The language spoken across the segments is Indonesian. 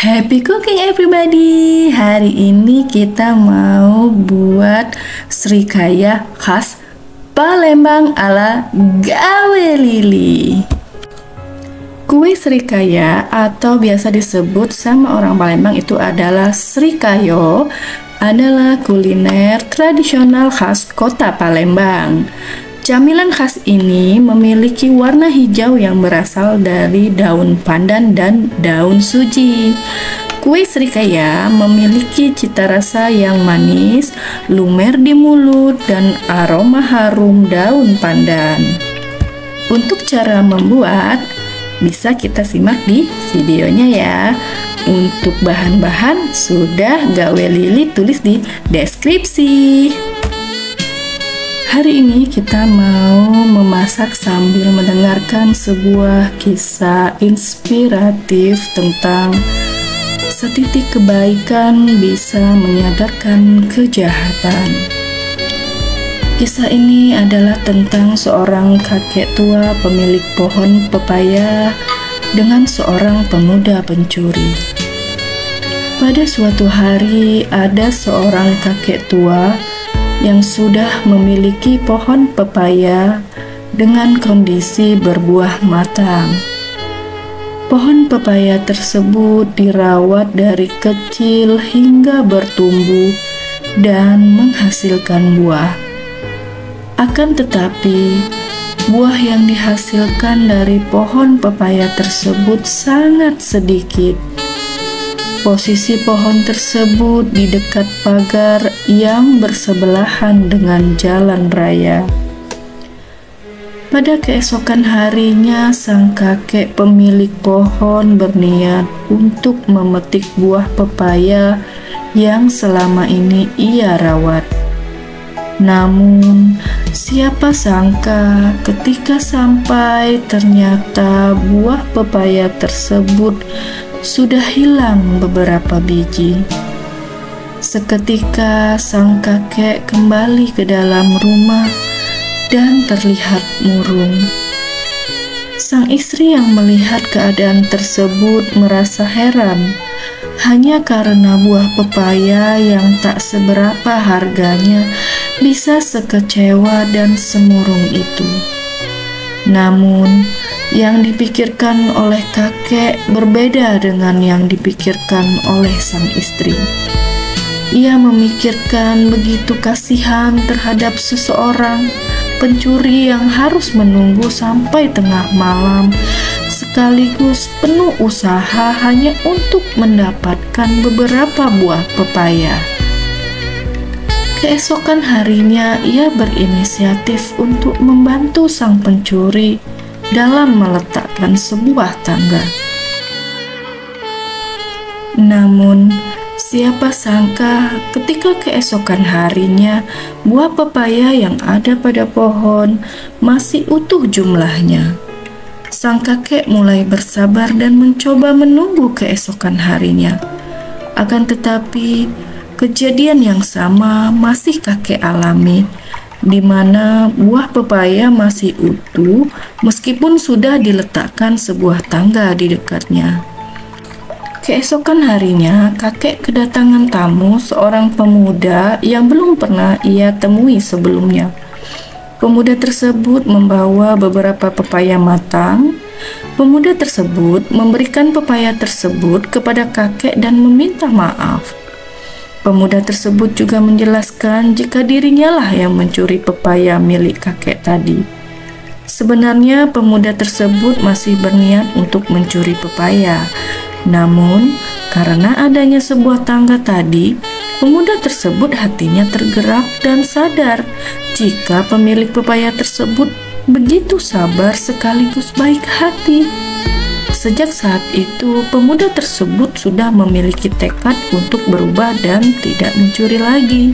Happy cooking everybody. Hari ini kita mau buat srikaya khas Palembang ala Gawe Lili. Kue srikaya atau biasa disebut sama orang Palembang itu adalah srikayo, adalah kuliner tradisional khas kota Palembang. Camilan khas ini memiliki warna hijau yang berasal dari daun pandan dan daun suji. Kue srikaya memiliki cita rasa yang manis, lumer di mulut, dan aroma harum daun pandan. Untuk cara membuat, bisa kita simak di videonya ya. Untuk bahan-bahan sudah Gawe Lili tulis di deskripsi. Hari ini kita mau memasak sambil mendengarkan sebuah kisah inspiratif tentang setitik kebaikan bisa menyadarkan kejahatan. Kisah ini adalah tentang seorang kakek tua pemilik pohon pepaya dengan seorang pemuda pencuri. Pada suatu hari ada seorang kakek tua yang sudah memiliki pohon pepaya dengan kondisi berbuah matang. Pohon pepaya tersebut dirawat dari kecil hingga bertumbuh dan menghasilkan buah. Akan tetapi, buah yang dihasilkan dari pohon pepaya tersebut sangat sedikit. Posisi pohon tersebut di dekat pagar yang bersebelahan dengan jalan raya. Pada keesokan harinya, sang kakek pemilik pohon berniat untuk memetik buah pepaya yang selama ini ia rawat. Namun, siapa sangka ketika sampai ternyata buah pepaya tersebut sudah hilang beberapa biji. Seketika sang kakek kembali ke dalam rumah dan terlihat murung. Sang istri yang melihat keadaan tersebut merasa heran, hanya karena buah pepaya yang tak seberapa harganya bisa sekecewa dan semurung itu. Namun, yang dipikirkan oleh kakek berbeda dengan yang dipikirkan oleh sang istri. Ia memikirkan begitu kasihan terhadap seseorang pencuri yang harus menunggu sampai tengah malam, sekaligus penuh usaha hanya untuk mendapatkan beberapa buah pepaya. Keesokan harinya, ia berinisiatif untuk membantu sang pencuri dalam meletakkan sebuah tangga. Namun, siapa sangka ketika keesokan harinya buah pepaya yang ada pada pohon masih utuh jumlahnya. Sang kakek mulai bersabar dan mencoba menunggu keesokan harinya. Akan tetapi, kejadian yang sama masih kakek alami, di mana buah pepaya masih utuh meskipun sudah diletakkan sebuah tangga di dekatnya. Keesokan harinya, kakek kedatangan tamu seorang pemuda yang belum pernah ia temui sebelumnya. Pemuda tersebut membawa beberapa pepaya matang. Pemuda tersebut memberikan pepaya tersebut kepada kakek dan meminta maaf. Pemuda tersebut juga menjelaskan jika dirinya lah yang mencuri pepaya milik kakek tadi. Sebenarnya pemuda tersebut masih berniat untuk mencuri pepaya. Namun, karena adanya sebuah tangga tadi, pemuda tersebut hatinya tergerak dan sadar jika pemilik pepaya tersebut begitu sabar sekaligus baik hati. Sejak saat itu, pemuda tersebut sudah memiliki tekad untuk berubah dan tidak mencuri lagi.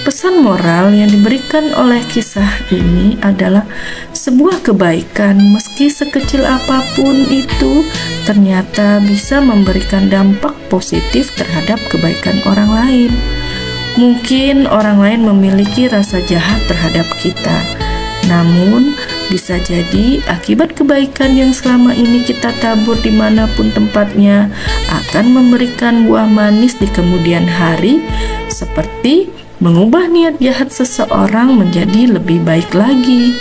Pesan moral yang diberikan oleh kisah ini adalah sebuah kebaikan, meski sekecil apapun itu, ternyata bisa memberikan dampak positif terhadap kebaikan orang lain. Mungkin orang lain memiliki rasa jahat terhadap kita, namun Bisa jadi akibat kebaikan yang selama ini kita tabur dimanapun tempatnya akan memberikan buah manis di kemudian hari, seperti mengubah niat jahat seseorang menjadi lebih baik lagi.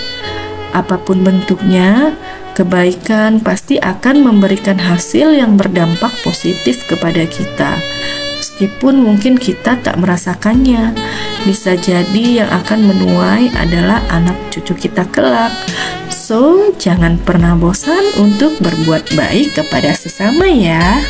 Apapun bentuknya, kebaikan pasti akan memberikan hasil yang berdampak positif kepada kita. Meskipun mungkin kita tak merasakannya, bisa jadi yang akan menuai adalah anak cucu kita kelak. So, jangan pernah bosan untuk berbuat baik kepada sesama ya.